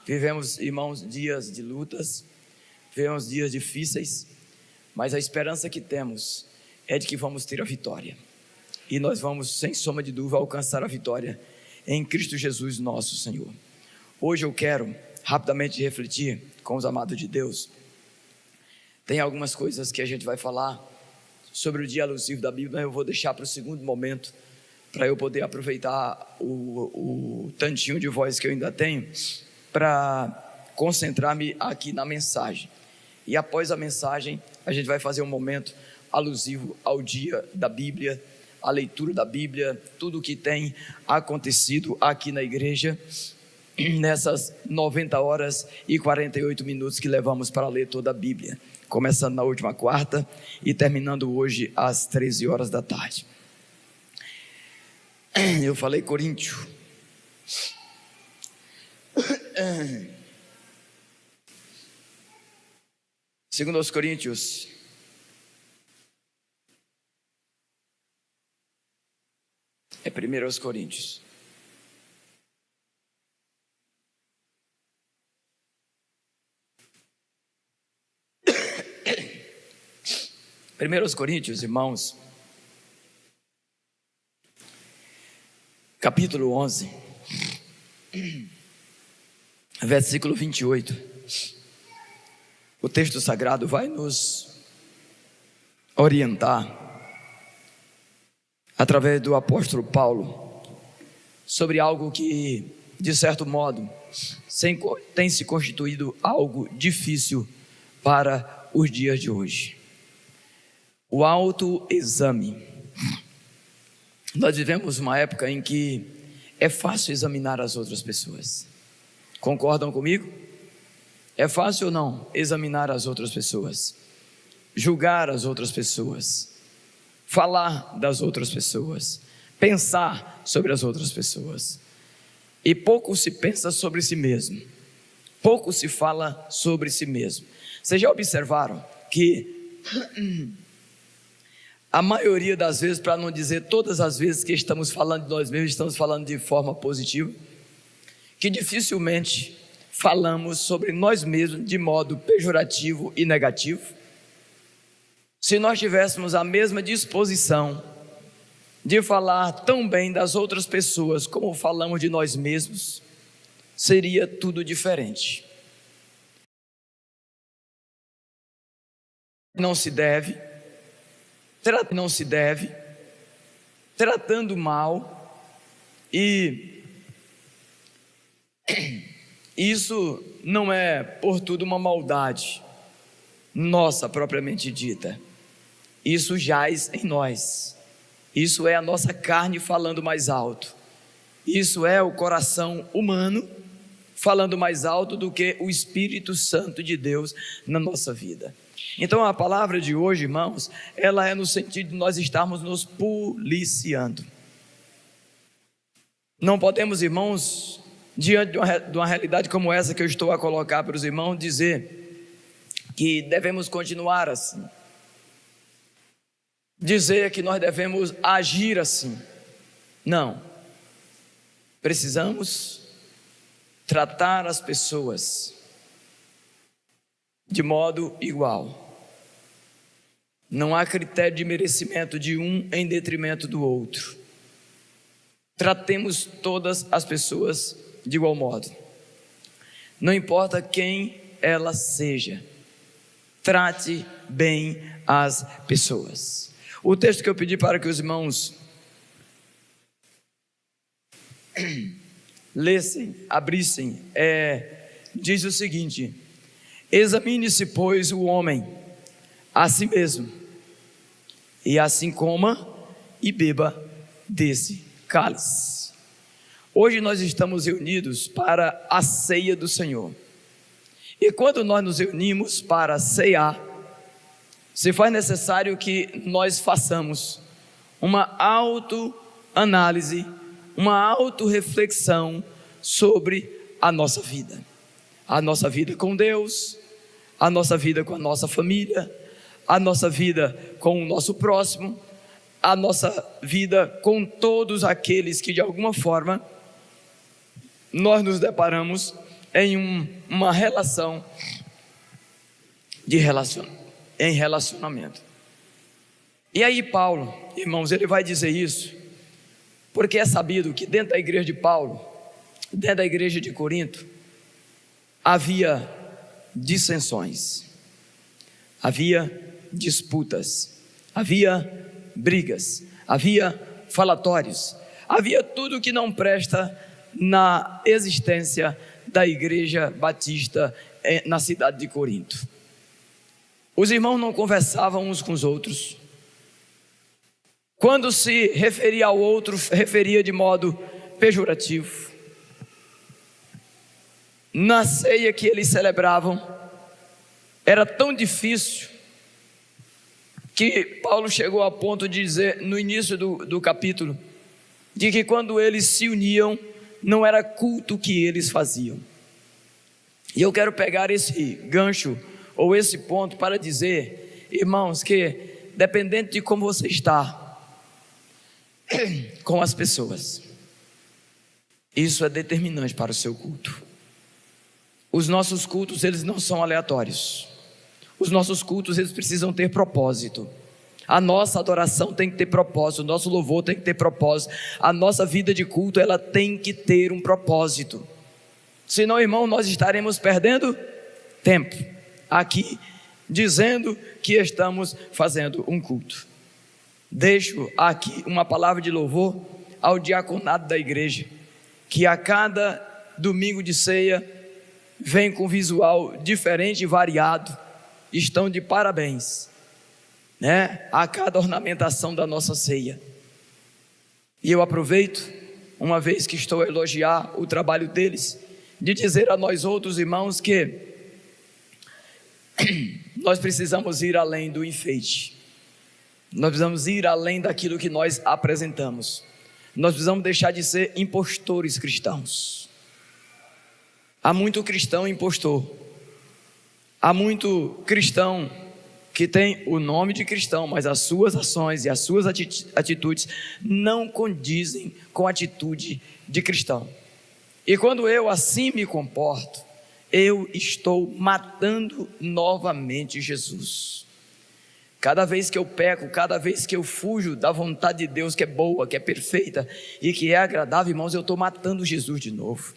Vivemos, irmãos, dias de lutas, vivemos dias difíceis, mas a esperança que temos é de que vamos ter a vitória. E nós vamos, sem sombra de dúvida, alcançar a vitória em Cristo Jesus, nosso Senhor. Hoje eu quero rapidamente refletir com os amados de Deus. Tem algumas coisas que a gente vai falar sobre o dia alusivo da Bíblia, eu vou deixar para o segundo momento, para eu poder aproveitar o tantinho de voz que eu ainda tenho, para concentrar-me aqui na mensagem. E após a mensagem, a gente vai fazer um momento alusivo ao dia da Bíblia, a leitura da Bíblia, tudo o que tem acontecido aqui na igreja, nessas 90 horas e 48 minutos que levamos para ler toda a Bíblia, começando na última quarta e terminando hoje às 13 horas da tarde. Eu falei Coríntios. Segundo aos Coríntios, é primeiro aos Coríntios. Primeiro aos Coríntios, irmãos, capítulo 11, versículo 28. O texto sagrado vai nos orientar, através do apóstolo Paulo, sobre algo que, de certo modo, tem se constituído algo difícil para os dias de hoje. O autoexame. Nós vivemos uma época em que é fácil examinar as outras pessoas. Concordam comigo? É fácil ou não examinar as outras pessoas, julgar as outras pessoas, falar das outras pessoas, pensar sobre as outras pessoas? E pouco se pensa sobre si mesmo, pouco se fala sobre si mesmo. Vocês já observaram que a maioria das vezes, para não dizer todas as vezes que estamos falando de nós mesmos, estamos falando de forma positiva, que dificilmente falamos sobre nós mesmos de modo pejorativo e negativo? Se nós tivéssemos a mesma disposição de falar tão bem das outras pessoas como falamos de nós mesmos, seria tudo diferente. Não se deve, tratando mal, e isso não é por tudo uma maldade nossa propriamente dita. Isso jaz em nós, isso é a nossa carne falando mais alto, isso é o coração humano falando mais alto do que o Espírito Santo de Deus na nossa vida. Então a palavra de hoje, irmãos, ela é no sentido de nós estarmos nos policiando. Não podemos, irmãos, diante de uma realidade como essa que eu estou a colocar para os irmãos, dizer que devemos continuar assim, dizer que nós devemos agir assim. Não, precisamos tratar as pessoas de modo igual. Não há critério de merecimento de um em detrimento do outro. Tratemos todas as pessoas de igual modo, não importa quem ela seja, trate bem as pessoas. O texto que eu pedi para que os irmãos lessem, abrissem, diz o seguinte: examine-se, pois, o homem a si mesmo, e assim coma e beba desse cálice. Hoje nós estamos reunidos para a ceia do Senhor, e quando nós nos reunimos para ceiar, se faz necessário que nós façamos uma autoanálise, uma autorreflexão sobre a nossa vida com Deus, a nossa vida com a nossa família, a nossa vida com o nosso próximo, a nossa vida com todos aqueles que de alguma forma nós nos deparamos em uma relação em relacionamento. E aí Paulo, irmãos, ele vai dizer isso, porque é sabido que dentro da igreja de Paulo, dentro da igreja de Corinto, havia dissensões, havia disputas, havia brigas, havia falatórios, havia tudo que não presta na existência da igreja batista na cidade de Corinto. Os irmãos não conversavam uns com os outros. Quando se referia ao outro, referia de modo pejorativo. Na ceia que eles celebravam, era tão difícil que Paulo chegou a ponto de dizer no início do capítulo, de que quando eles se uniam, não era culto que eles faziam. E eu quero pegar esse gancho ou esse ponto para dizer, irmãos, que dependente de como você está com as pessoas, isso é determinante para o seu culto. Os nossos cultos, eles não são aleatórios. Os nossos cultos, eles precisam ter propósito. A nossa adoração tem que ter propósito, o nosso louvor tem que ter propósito, a nossa vida de culto, ela tem que ter um propósito. Senão, irmão, nós estaremos perdendo tempo aqui, dizendo que estamos fazendo um culto. Deixo aqui uma palavra de louvor ao diaconato da igreja, que a cada domingo de ceia vem com visual diferente e variado, estão de parabéns, né? A cada ornamentação da nossa ceia. E eu aproveito, uma vez que estou a elogiar o trabalho deles, de dizer a nós outros irmãos que nós precisamos ir além do enfeite, nós precisamos ir além daquilo que nós apresentamos, nós precisamos deixar de ser impostores cristãos. Há muito cristão impostor, há muito cristão que tem o nome de cristão, mas as suas ações e as suas atitudes não condizem com a atitude de cristão. E quando eu assim me comporto, eu estou matando novamente Jesus. Cada vez que eu peco, cada vez que eu fujo da vontade de Deus, que é boa, que é perfeita e que é agradável, irmãos, eu estou matando Jesus de novo,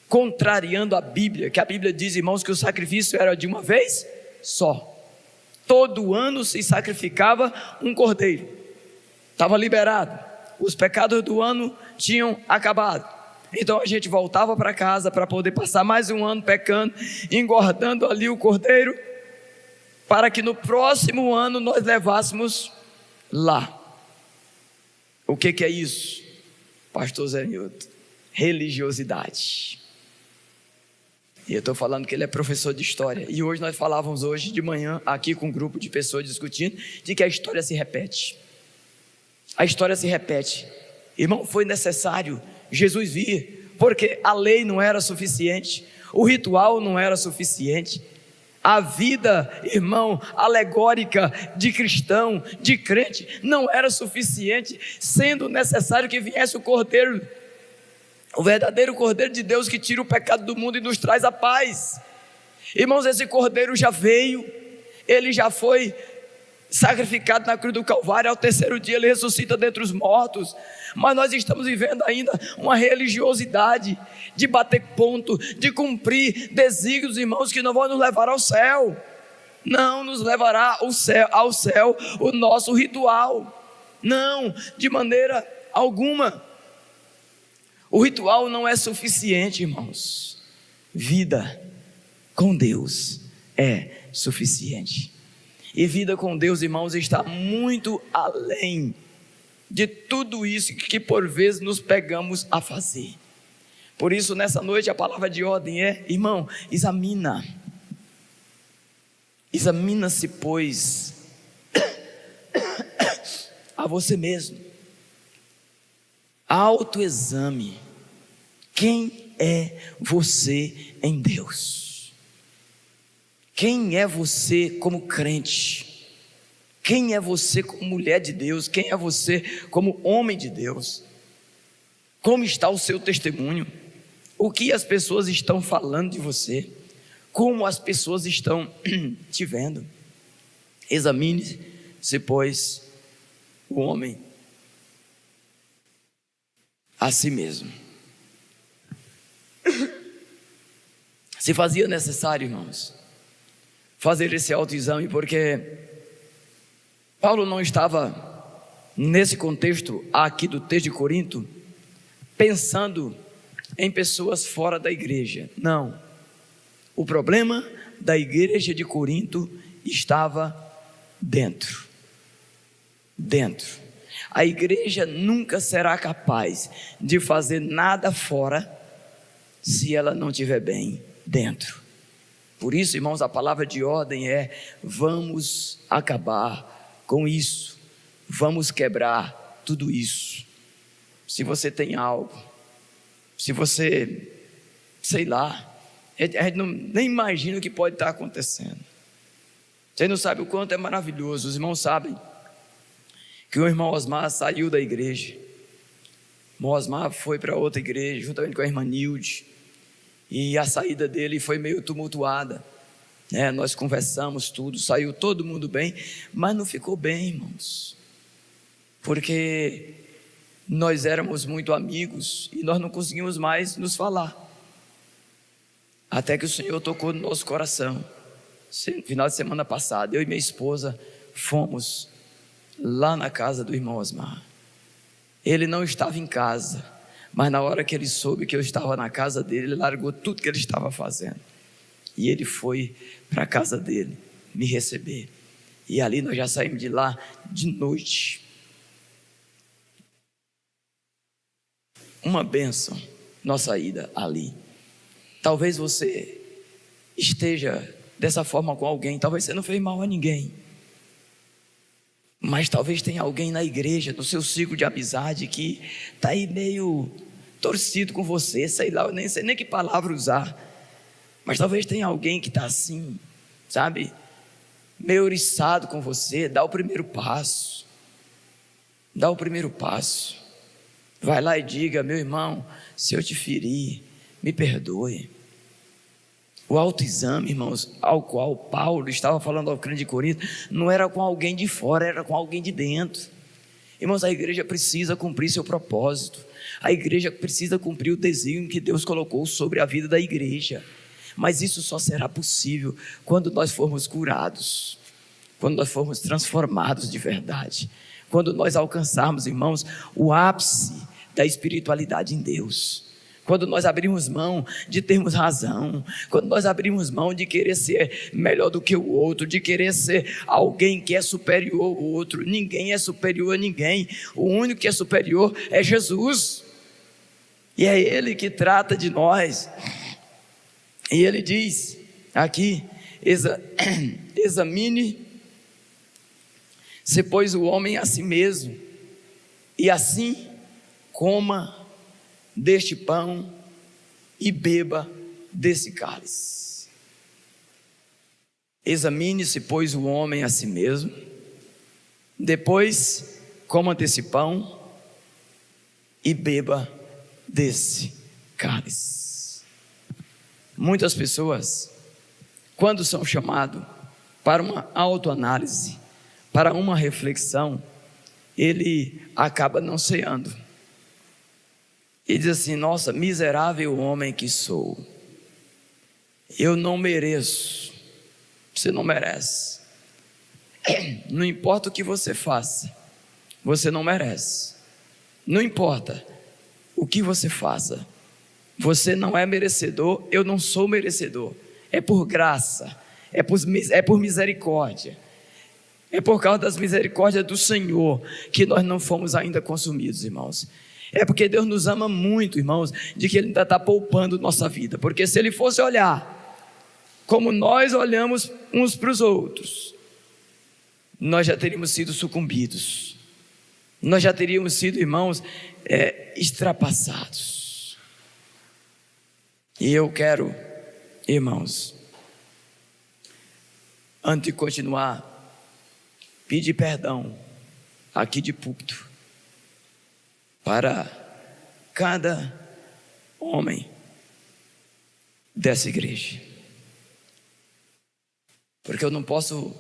contrariando a Bíblia, que a Bíblia diz, irmãos, que o sacrifício era de uma vez só. Todo ano se sacrificava um cordeiro, estava liberado, os pecados do ano tinham acabado. Então a gente voltava para casa para poder passar mais um ano pecando, engordando ali o cordeiro, para que no próximo ano nós levássemos lá. O que é isso, pastor Zé Nilton? Religiosidade. E eu estou falando que ele é professor de história, e hoje nós falávamos hoje de manhã aqui com um grupo de pessoas discutindo, de que a história se repete. A história se repete. Irmão, foi necessário Jesus vir, porque a lei não era suficiente, o ritual não era suficiente, a vida, irmão, alegórica de cristão, de crente, não era suficiente, sendo necessário que viesse o Cordeiro, o verdadeiro Cordeiro de Deus, que tira o pecado do mundo e nos traz a paz. Irmãos, esse Cordeiro já veio, ele já foi sacrificado na cruz do Calvário, ao terceiro dia ele ressuscita dentre os mortos, mas nós estamos vivendo ainda uma religiosidade de bater ponto, de cumprir desígnios, irmãos, que não vão nos levar ao céu. Não nos levará ao céu o nosso ritual, não, de maneira alguma. O ritual não é suficiente, irmãos. Vida com Deus é suficiente. E vida com Deus, irmãos, está muito além de tudo isso que por vezes nos pegamos a fazer. Por isso, nessa noite, a palavra de ordem é, irmão, examina-se, pois, a você mesmo. Autoexame. Quem é você em Deus? Quem é você como crente? Quem é você como mulher de Deus? Quem é você como homem de Deus? Como está o seu testemunho? o que as pessoas estão falando de você, como as pessoas estão te vendo. Examine-se, pois, o homem a si mesmo. Se fazia necessário, irmãos, fazer esse autoexame, porque Paulo não estava, nesse contexto aqui do texto de Corinto, pensando em pessoas fora da igreja. Não. O problema da igreja de Corinto estava dentro. A igreja nunca será capaz de fazer nada fora se ela não estiver bem dentro. Por isso, irmãos, a palavra de ordem é: vamos acabar com isso, vamos quebrar tudo isso. Se você tem algo, se você, sei lá, a gente nem imagina o que pode estar acontecendo. Você não sabe o quanto é maravilhoso. Os irmãos sabem que o irmão Osmar saiu da igreja. O irmão Osmar foi para outra igreja, juntamente com a irmã Nilde, e a saída dele foi meio tumultuada, né? Nós conversamos tudo, saiu todo mundo bem, mas não ficou bem, irmãos, porque nós éramos muito amigos e nós não conseguimos mais nos falar, até que o Senhor tocou no nosso coração. Final de semana passada, eu e minha esposa fomos lá na casa do irmão Osmar. Ele não estava em casa, mas na hora que ele soube que eu estava na casa dele, ele largou tudo que ele estava fazendo e ele foi para a casa dele me receber. E ali nós já saímos de lá de noite. Uma bênção nossa ida ali. Talvez você esteja dessa forma com alguém, talvez você não fez mal a ninguém, mas talvez tenha alguém na igreja, no seu ciclo de amizade, que está aí meio torcido com você, sei lá, eu nem sei nem que palavra usar, mas talvez tenha alguém que está assim, sabe, meio oriçado com você. Dá o primeiro passo, vai lá e diga: meu irmão, se eu te ferir, me perdoe. O autoexame, irmãos, ao qual Paulo estava falando ao crente de Corinto, não era com alguém de fora, era com alguém de dentro. Irmãos, a igreja precisa cumprir seu propósito. A igreja precisa cumprir o desígnio que Deus colocou sobre a vida da igreja. Mas isso só será possível quando nós formos curados, quando nós formos transformados de verdade, quando nós alcançarmos, irmãos, o ápice da espiritualidade em Deus. Quando nós abrimos mão de termos razão, quando nós abrimos mão de querer ser melhor do que o outro, de querer ser alguém que é superior ao outro. Ninguém é superior a ninguém, o único que é superior é Jesus, e é Ele que trata de nós. E Ele diz aqui: examine-se, pois, o homem a si mesmo, e assim coma deste pão e beba desse cálice. Examine-se, pois, o homem a si mesmo, depois coma desse pão e beba desse cálice. Muitas pessoas, quando são chamados para uma autoanálise, para uma reflexão, ele acaba não ceando. E diz assim: nossa, miserável homem que sou, eu não mereço. Você não merece. Não importa o que você faça, você não merece. Não importa o que você faça, você não é merecedor. Eu não sou merecedor. É por graça, é por misericórdia, é por causa das misericórdias do Senhor que nós não fomos ainda consumidos, irmãos. É porque Deus nos ama muito, irmãos, de que Ele ainda está poupando nossa vida. Porque se Ele fosse olhar como nós olhamos uns para os outros, nós já teríamos sido sucumbidos, nós já teríamos sido, irmãos, extrapassados. E eu quero, irmãos, antes de continuar, pedir perdão aqui de púlpito para cada homem dessa igreja. Porque eu não posso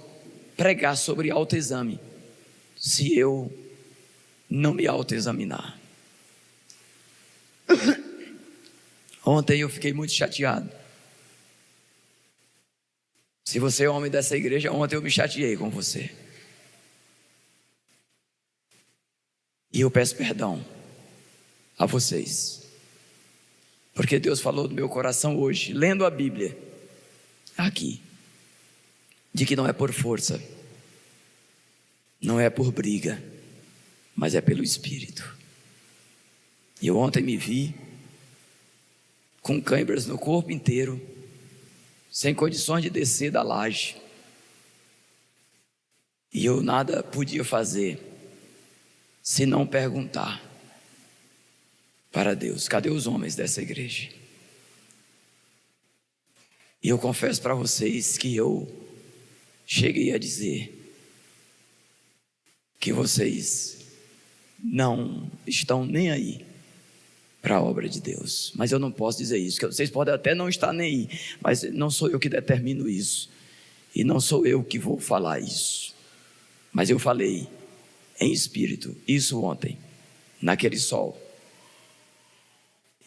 pregar sobre autoexame se eu não me autoexaminar. Ontem eu fiquei muito chateado. Se você é homem dessa igreja, ontem eu me chateei com você. E eu peço perdão a vocês. Porque Deus falou no meu coração hoje, lendo a Bíblia, aqui, de que não é por força, não é por briga, mas é pelo Espírito. E eu ontem me vi com câimbras no corpo inteiro, sem condições de descer da laje. E eu nada podia fazer, se não perguntar para Deus: cadê os homens dessa igreja? E eu confesso para vocês que eu cheguei a dizer que vocês não estão nem aí para a obra de Deus. Mas eu não posso dizer isso, que vocês podem até não estar nem aí, mas não sou eu que determino isso, e não sou eu que vou falar isso. Mas eu falei em espírito isso ontem, naquele sol.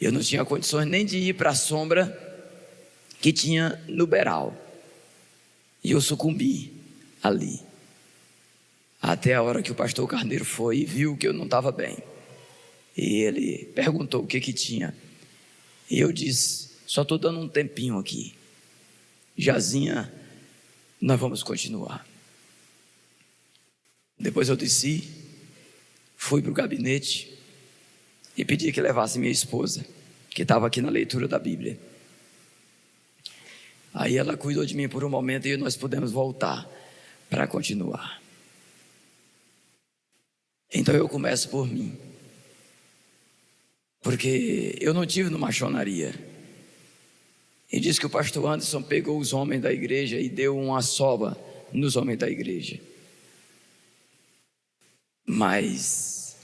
Eu não tinha condições nem de ir para a sombra que tinha no beiral, e eu sucumbi ali, até a hora que o pastor Carneiro foi e viu que eu não estava bem. E ele perguntou o que tinha. E eu disse: só estou dando um tempinho aqui. Jazinha, nós vamos continuar. Depois eu desci, fui para o gabinete e pedi que levasse minha esposa, que estava aqui na leitura da Bíblia. Aí ela cuidou de mim por um momento e nós pudemos voltar para continuar. Então eu começo por mim, porque eu não tive numa maçonaria. E diz que o pastor Anderson pegou os homens da igreja e deu uma sova nos homens da igreja. Mas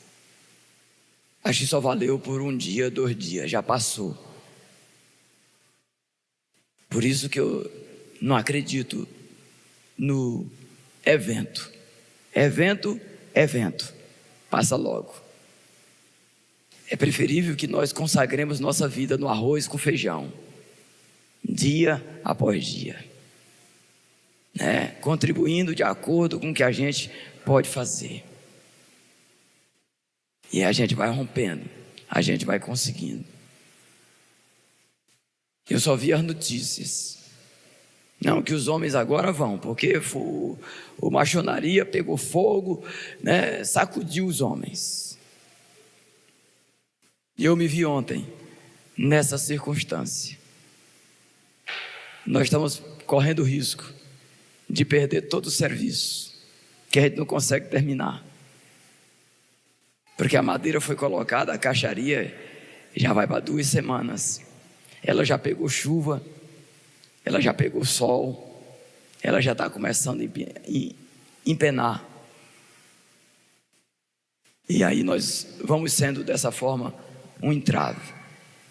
acho que só valeu por um dia, 2 dias, já passou. Por isso que eu não acredito no evento. Evento, passa logo. É preferível que nós consagremos nossa vida no arroz com feijão, dia após dia, né? Contribuindo de acordo com o que a gente pode fazer. E a gente vai rompendo, a gente vai conseguindo. Eu só vi as notícias. Não, que os homens agora vão, porque o maçonaria pegou fogo, né? Sacudiu os homens. E eu me vi ontem nessa circunstância. Nós estamos correndo o risco de perder todo o serviço, que a gente não consegue terminar, porque a madeira foi colocada, a caixaria já vai para 2 semanas. Ela já pegou chuva, ela já pegou sol, ela já está começando a empenar. E aí nós vamos sendo dessa forma um entrave.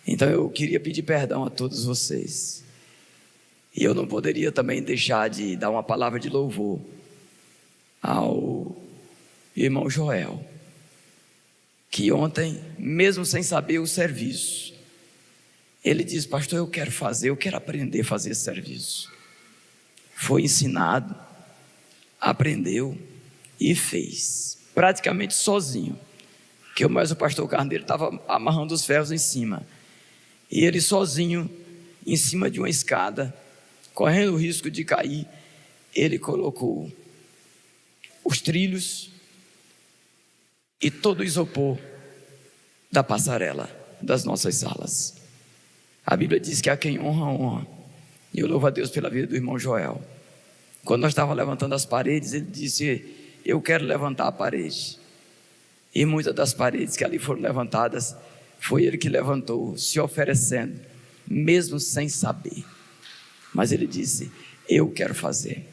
Então eu queria pedir perdão a todos vocês. E eu não poderia também deixar de dar uma palavra de louvor ao irmão Joel, que ontem, mesmo sem saber o serviço, ele disse: pastor, eu quero aprender a fazer esse serviço. Foi ensinado, aprendeu e fez, praticamente sozinho. Mas o pastor Carneiro estava amarrando os ferros em cima, e ele sozinho, em cima de uma escada, correndo o risco de cair, ele colocou os trilhos e todo o isopor da passarela das nossas salas. A Bíblia diz que a quem honra, honra. E eu louvo a Deus pela vida do irmão Joel. Quando nós estávamos levantando as paredes, ele disse: eu quero levantar a parede. E muitas das paredes que ali foram levantadas, foi ele que levantou, se oferecendo, mesmo sem saber. Mas ele disse: eu quero fazer.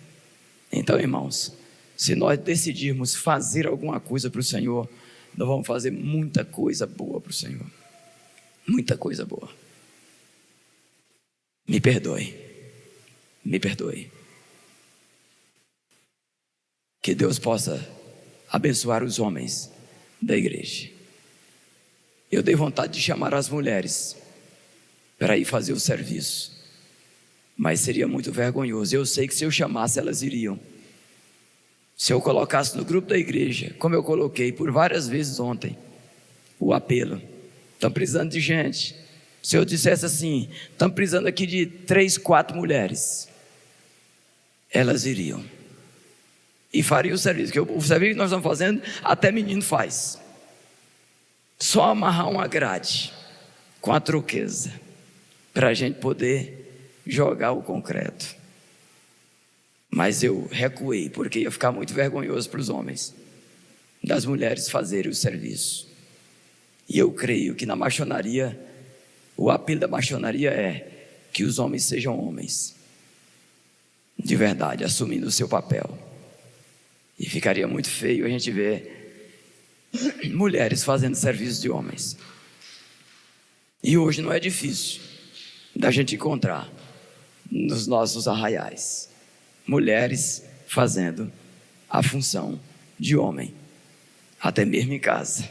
Então, irmãos, se nós decidirmos fazer alguma coisa para o Senhor, nós vamos fazer muita coisa boa para o Senhor. Muita coisa boa. Me perdoe. Me perdoe. Que Deus possa abençoar os homens da igreja. Eu dei vontade de chamar as mulheres para ir fazer o serviço, mas seria muito vergonhoso. Eu sei que se eu chamasse, elas iriam. Se eu colocasse no grupo da igreja, como eu coloquei por várias vezes ontem, o apelo: estão precisando de gente. Se eu dissesse assim: estamos precisando aqui de 3, 4 mulheres, elas iriam e fariam o serviço. Que o serviço que nós estamos fazendo, até menino faz. Só amarrar uma grade com a troqueza, para a gente poder jogar o concreto. Mas eu recuei, porque ia ficar muito vergonhoso para os homens, das mulheres fazerem o serviço. E eu creio que na maçonaria, o apelo da maçonaria é que os homens sejam homens, de verdade, assumindo o seu papel. E ficaria muito feio a gente ver mulheres fazendo serviço de homens. E hoje não é difícil da gente encontrar nos nossos arraiais mulheres fazendo a função de homem, até mesmo em casa,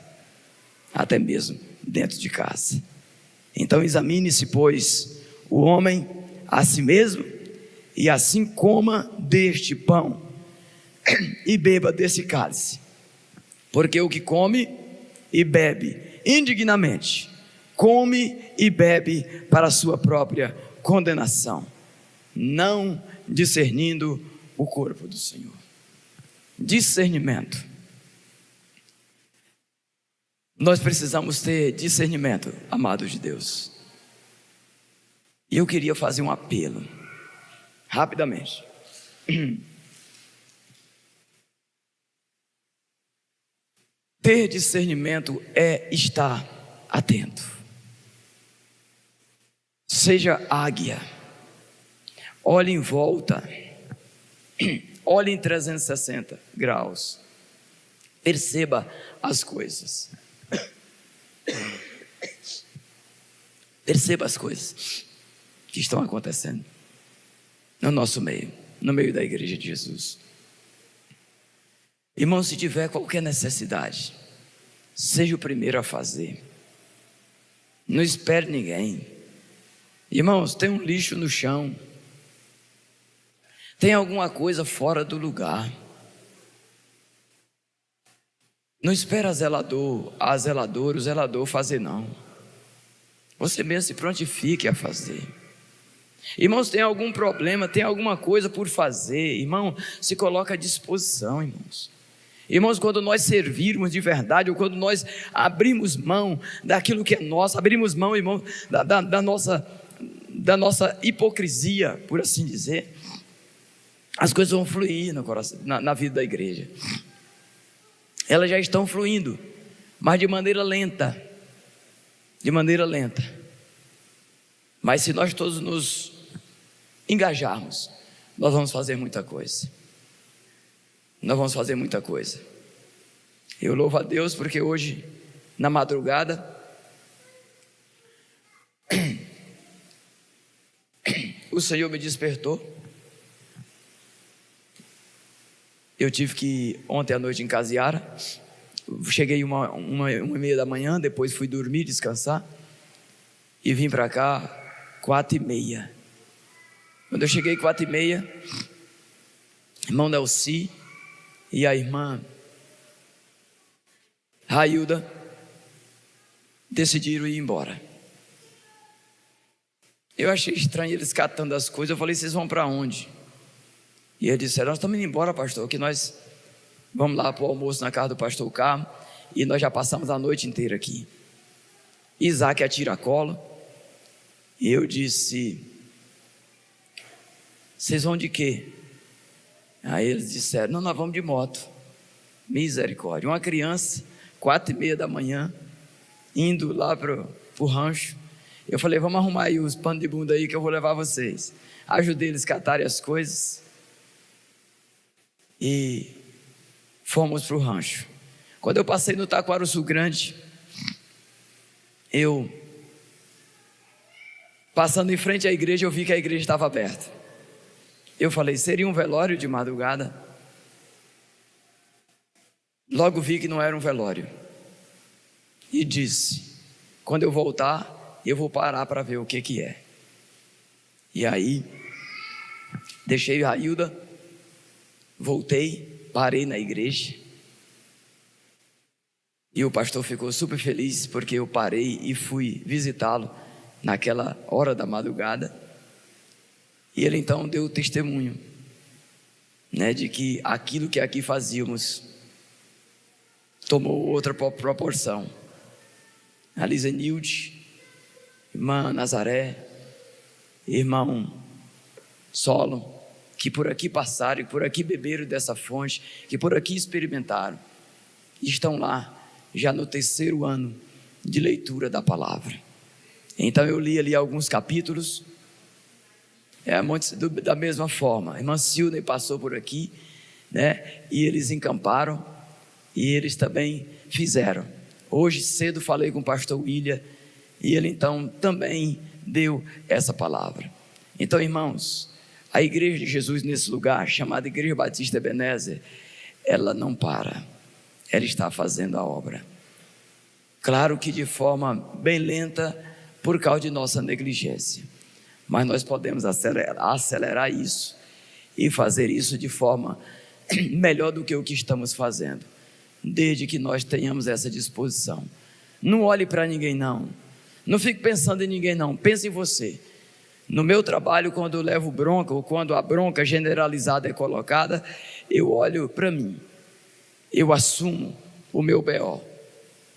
até mesmo dentro de casa. Então examine-se, pois, o homem a si mesmo, e assim coma deste pão e beba desse cálice. Porque o que come e bebe indignamente, come e bebe para a sua própria condenação, não discernindo o corpo do Senhor. Discernimento. Nós precisamos ter discernimento, amados de Deus. E eu queria fazer um apelo, rapidamente. Ter discernimento é estar atento. Seja águia, olhe em volta, olhe em 360 graus, perceba as coisas, perceba as coisas que estão acontecendo no nosso meio, no meio da igreja de Jesus. Irmão, se tiver qualquer necessidade, seja o primeiro a fazer, não espere ninguém. Irmãos, tem um lixo no chão, tem alguma coisa fora do lugar, não espera a zeladora, o zelador fazer, não. Você mesmo se prontifique a fazer. Irmãos, tem algum problema, tem alguma coisa por fazer, irmão, se coloca à disposição, irmãos. Irmãos, quando nós servirmos de verdade, ou quando nós abrimos mão daquilo que é nosso, abrimos mão, irmão, da nossa hipocrisia, por assim dizer, as coisas vão fluir no coração, na vida da igreja. Elas já estão fluindo, mas de maneira lenta, mas se nós todos nos engajarmos, nós vamos fazer muita coisa. Eu louvo a Deus porque hoje, na madrugada, o Senhor me despertou. Eu tive que ir ontem à noite em Casiara. Cheguei 1h30 da manhã, depois fui dormir, descansar, e vim para cá 4h30. Quando eu cheguei 4h30, irmão Nelci e a irmã Railda decidiram ir embora. Eu achei estranho eles catando as coisas. Eu falei: vocês vão para onde? E eles disseram: nós estamos indo embora, pastor, que nós vamos lá para o almoço na casa do pastor Carmo, e nós já passamos a noite inteira aqui. Isaac a tiracolo. E eu disse: vocês vão de quê? Aí eles disseram: não, nós vamos de moto. Misericórdia, uma criança, 4h30 da manhã, indo lá para o rancho. Eu falei: vamos arrumar aí os panos de bunda aí que eu vou levar vocês. Ajudei eles a catarem as coisas e fomos para o rancho. Quando eu passei no Taquaruçu Grande, eu Passando em frente à igreja, eu vi que a igreja estava aberta. Eu falei, seria um velório de madrugada? Logo vi que não era um velório. E disse, quando eu voltar, eu vou parar para ver o que é. E aí, deixei a Hilda, voltei, parei na igreja. E o pastor ficou super feliz, porque eu parei e fui visitá-lo naquela hora da madrugada. E ele então deu o testemunho, né, de que aquilo que aqui fazíamos tomou outra proporção. A Lisenilde, irmã Nazaré, irmão Solon, que por aqui passaram e por aqui beberam dessa fonte, que por aqui experimentaram, estão lá já no 3º ano de leitura da palavra. Então eu li ali alguns capítulos, da mesma forma. A irmã Silney passou por aqui, né? E eles encamparam e eles também fizeram. Hoje cedo falei com o pastor William e ele então também deu essa palavra. Então, irmãos, a igreja de Jesus nesse lugar, chamada Igreja Batista Ebenezer, ela não para, ela está fazendo a obra. Claro que de forma bem lenta, por causa de nossa negligência, mas nós podemos acelerar isso e fazer isso de forma melhor do que o que estamos fazendo, desde que nós tenhamos essa disposição. Não olhe para ninguém não fique pensando em ninguém não, pense em você. No meu trabalho, quando eu levo bronca, ou quando a bronca generalizada é colocada, eu olho para mim, eu assumo o meu BO.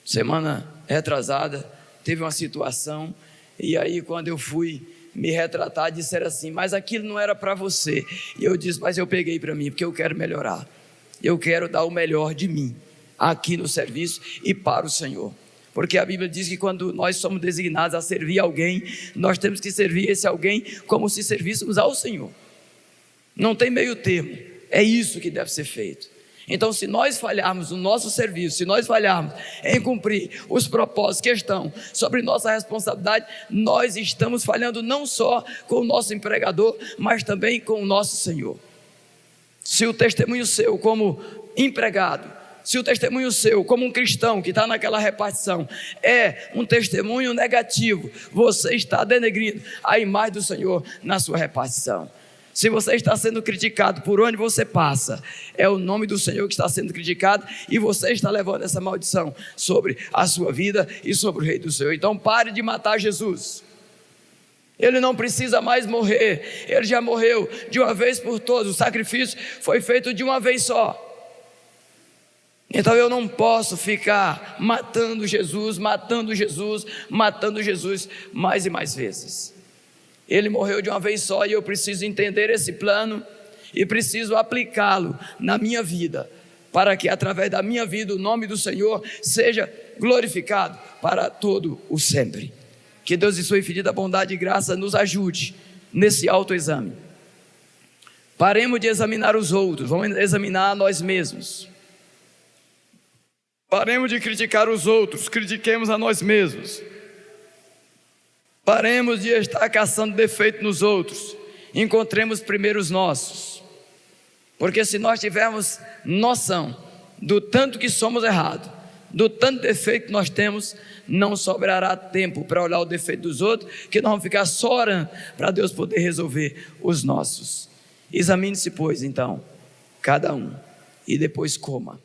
Semana retrasada, teve uma situação, e aí quando eu fui me retratar, disseram assim, mas aquilo não era para você. E eu disse, mas eu peguei para mim, porque eu quero melhorar, eu quero dar o melhor de mim, aqui no serviço e para o Senhor. Porque a Bíblia diz que quando nós somos designados a servir alguém, nós temos que servir esse alguém como se servíssemos ao Senhor. Não tem meio termo, é isso que deve ser feito. Então, se nós falharmos no nosso serviço, se nós falharmos em cumprir os propósitos que estão sobre nossa responsabilidade, nós estamos falhando não só com o nosso empregador, mas também com o nosso Senhor. Se o testemunho seu como empregado, se o testemunho seu como um cristão que está naquela repartição é um testemunho negativo, você está denegrindo a imagem do Senhor na sua repartição. Se você está sendo criticado por onde você passa, é o nome do Senhor que está sendo criticado e você está levando essa maldição sobre a sua vida e sobre o Rei do Senhor. Então pare de matar Jesus. Ele não precisa mais morrer, ele já morreu de uma vez por todas, o sacrifício foi feito de uma vez só. Então eu não posso ficar matando Jesus mais e mais vezes. Ele morreu de uma vez só e eu preciso entender esse plano e preciso aplicá-lo na minha vida, para que através da minha vida o nome do Senhor seja glorificado para todo o sempre. Que Deus em sua infinita bondade e graça nos ajude nesse autoexame. Paremos de examinar os outros, vamos examinar a nós mesmos. Paremos de criticar os outros, critiquemos a nós mesmos. Paremos de estar caçando defeito nos outros, encontremos primeiro os nossos. Porque se nós tivermos noção do tanto que somos errados, do tanto defeito que nós temos, não sobrará tempo para olhar o defeito dos outros, que nós vamos ficar só orando para Deus poder resolver os nossos. Examine-se, pois, então, cada um, e depois coma.